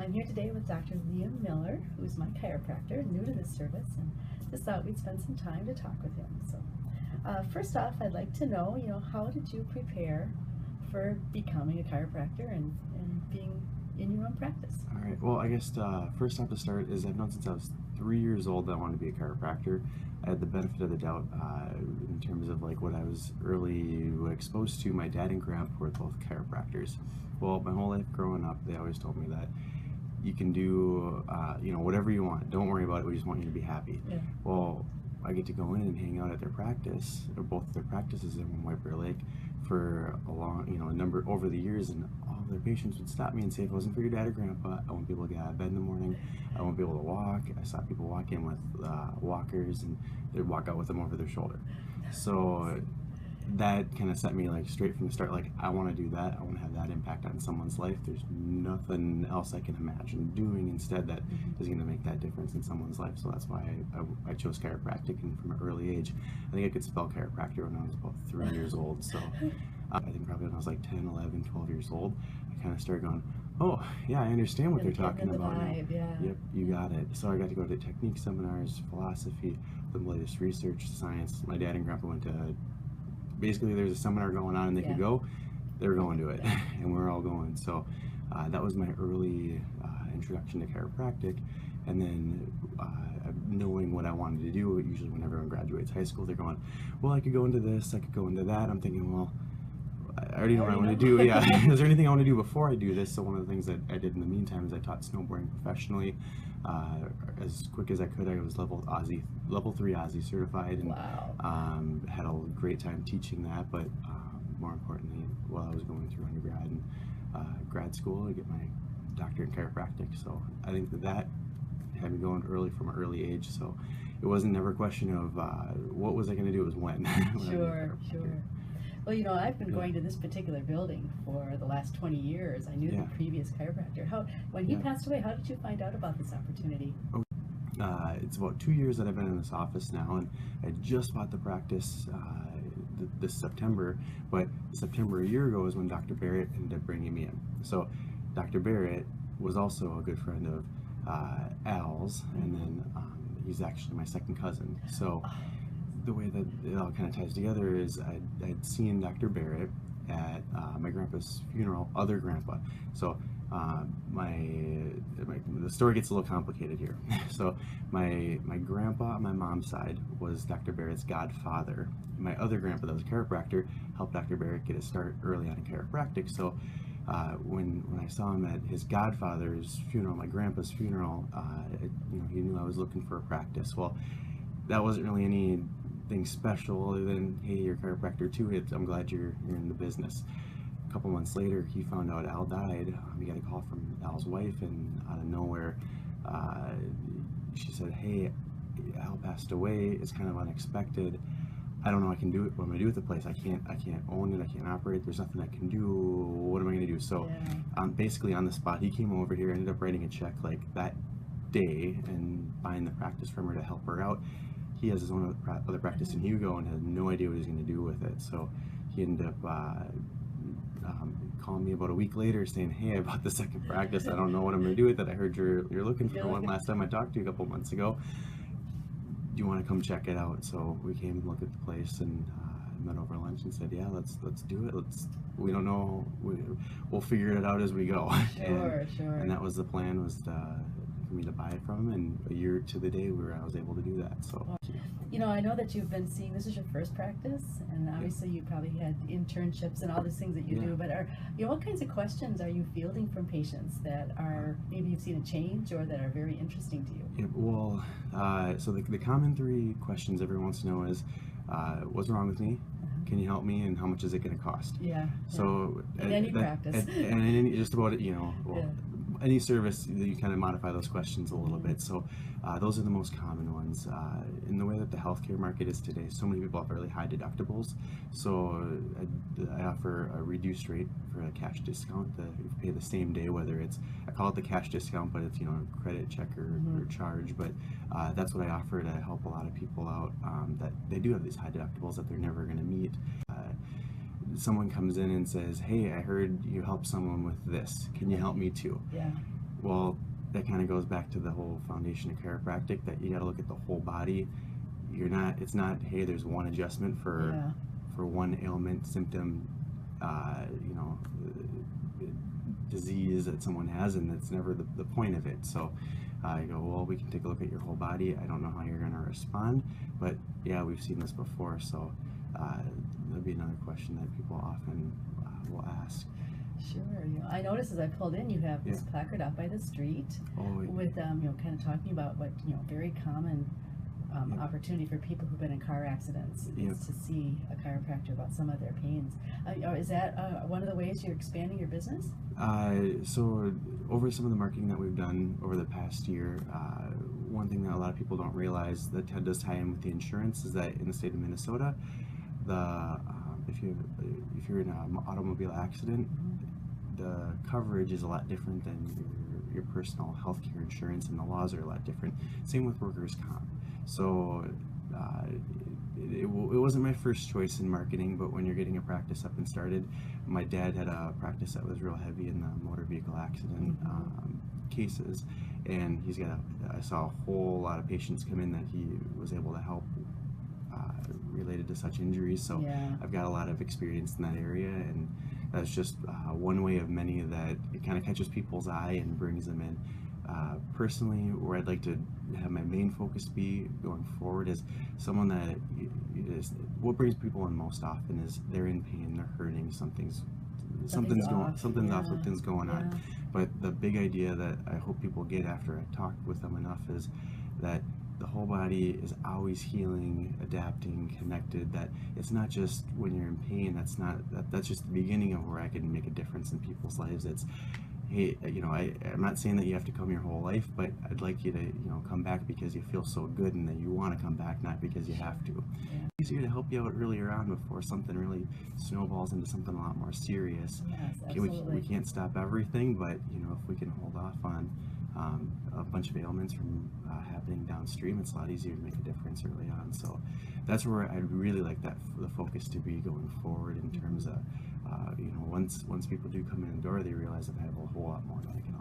I'm here today with Dr. Liam Miller, who's my chiropractor, new to this service, and just thought we'd spend some time to talk with him. So, first off, I'd like to know, how did you prepare for becoming a chiropractor and being in your own practice? All right. Well, I guess first off to start is I've known since I was 3 years old that I wanted to be a chiropractor. I had the benefit of the doubt in terms of like what I was early exposed to. My dad and grandpa were both chiropractors. Well, my whole life growing up, they always told me that you can do whatever you want. Don't worry about it. We just want you to be happy. Yeah. Well, I get to go in and hang out at their practice, or both their practices in White Bear Lake, for a long, a number over the years, and all of their patients would stop me and say, if it wasn't for your dad or grandpa, I wouldn't be able to get out of bed in the morning. I wouldn't be able to walk. I saw people walk in with walkers, and they'd walk out with them over their shoulder. So that kind of set me like straight from the start, like I want to do that. I want to have that impact on someone's life. There's nothing else I can imagine doing instead that is going to make that difference in someone's life. So that's why I chose chiropractic, and from an early age, I think I could spell chiropractor when I was about 3 years old. So I think probably when I was like 10, 11, 12 years old, I kind of started going, oh yeah, I understand what they're talking about now. Yeah. Yep, you got it. So I got to go to technique seminars, philosophy, the latest research, science. My dad and grandpa went to, basically there's a seminar going on and they could go, they were going to it, and we're all going. So that was my early introduction to chiropractic. And then knowing what I wanted to do, usually when everyone graduates high school, they're going, well, I could go into this, I could go into that. I'm thinking, well, I already know what I want to do. Yeah. Is there anything I want to do before I do this? So one of the things that I did in the meantime is I taught snowboarding professionally. As quick as I could, I was level 3 Aussie certified, and wow. had a great time teaching that. But more importantly, while I was going through undergrad and grad school, I get my doctorate in chiropractic. So I think that had me going early from an early age. So it wasn't never a question of what was I going to do, it was when. Sure. Well, I've been going to this particular building for the last 20 years. I knew the previous chiropractor. When he passed away, how did you find out about this opportunity? It's about 2 years that I've been in this office now, and I just bought the practice this September, but September a year ago is when Dr. Barrett ended up bringing me in. So Dr. Barrett was also a good friend of Al's, and then he's actually my second cousin. So the way that it all kind of ties together is I'd seen Dr. Barrett at my grandpa's funeral, other grandpa. So the story gets a little complicated here. So my grandpa on my mom's side was Dr. Barrett's godfather. My other grandpa that was a chiropractor helped Dr. Barrett get his start early on in chiropractic. So when I saw him at his godfather's funeral, my grandpa's funeral, he knew I was looking for a practice. Well, that wasn't really anything special other than, hey, you're a chiropractor too. I'm glad you're in the business. A couple months later, he found out Al died. He got a call from Al's wife, and out of nowhere, she said, hey, Al passed away. It's kind of unexpected. I don't know what I'm gonna do with the place. I can't own it. I can't operate. There's nothing I can do. What am I gonna do? So basically on the spot, he came over here, ended up writing a check like that day and buying the practice from her to help her out. He has his own other practice in Hugo and had no idea what he was going to do with it. So he ended up calling me about a week later saying, hey, I bought the second practice. I don't know what I'm going to do with it. I heard you're looking for one last time I talked to you a couple months ago. Do you want to come check it out? So we came and looked at the place and met over lunch and said, yeah, let's do it. We don't know. We'll figure it out as we go. Sure. And that was the plan, was for me to buy it from him, and a year to the day I was able to do that. So I know that you've been seeing, this is your first practice, and obviously you probably had internships and all these things that you do, but what kinds of questions are you fielding from patients that are, maybe you've seen a change or that are very interesting to you? Well, so the common 3 questions everyone wants to know is, what's wrong with me? Can you help me? And how much is it going to cost? So in any practice. And in any, just about it, any service, you kind of modify those questions a little bit. So those are the most common ones. In the way that the healthcare market is today, so many people have really high deductibles. So I offer a reduced rate for a cash discount. You pay the same day, whether it's, I call it the cash discount, but it's a credit check or charge. But that's what I offer to help a lot of people out that they do have these high deductibles that they're never going to meet. Someone comes in and says, hey, I heard you help someone with this. Can you help me too? Well, that kind of goes back to the whole foundation of chiropractic, that you got to look at the whole body. It's not, hey, there's one adjustment Yeah. for one ailment, symptom, you know, disease that someone has, and that's never the point of it. So I go, well, we can take a look at your whole body. I don't know how you're going to respond, but yeah, we've seen this before. So that'd be another question that people often will ask. Sure. I noticed as I pulled in, you have this Yeah. placard out by the street Oh, with kind of talking about what very common Yep. opportunity for people who've been in car accidents Yep. is to see a chiropractor about some of their pains. Is that one of the ways you're expanding your business? So over some of the marketing that we've done over the past year, one thing that a lot of people don't realize that does tie in with the insurance is that in the state of Minnesota, if you're in an automobile accident, the coverage is a lot different than your personal health care insurance, and the laws are a lot different. Same with workers' comp. So it wasn't my first choice in marketing, but when you're getting a practice up and started, my dad had a practice that was real heavy in the motor vehicle accident cases, and I saw a whole lot of patients come in that he was able to help related to such injuries. So Yeah. I've got a lot of experience in that area, and that's just one way of many that it kind of catches people's eye and brings them in. Personally, where I'd like to have my main focus be going forward is someone that what brings people in most often is they're in pain, they're hurting, something's off. something's going on. Yeah. But the big idea that I hope people get after I talk with them enough is that the whole body is always healing, adapting, connected. That it's not just when you're in pain. That's just the beginning of where I can make a difference in people's lives. It's, hey, I'm not saying that you have to come your whole life, but I'd like you to, come back because you feel so good and that you want to come back, not because you have to. Yeah. It's easier to help you out earlier on before something really snowballs into something a lot more serious. Yes, We absolutely. can't stop everything, but if we can hold off on a bunch of ailments from happening downstream, it's a lot easier to make a difference early on. So that's where I'd really like the focus to be going forward in terms of once people do come in the door, they realize that I have a whole lot more that I can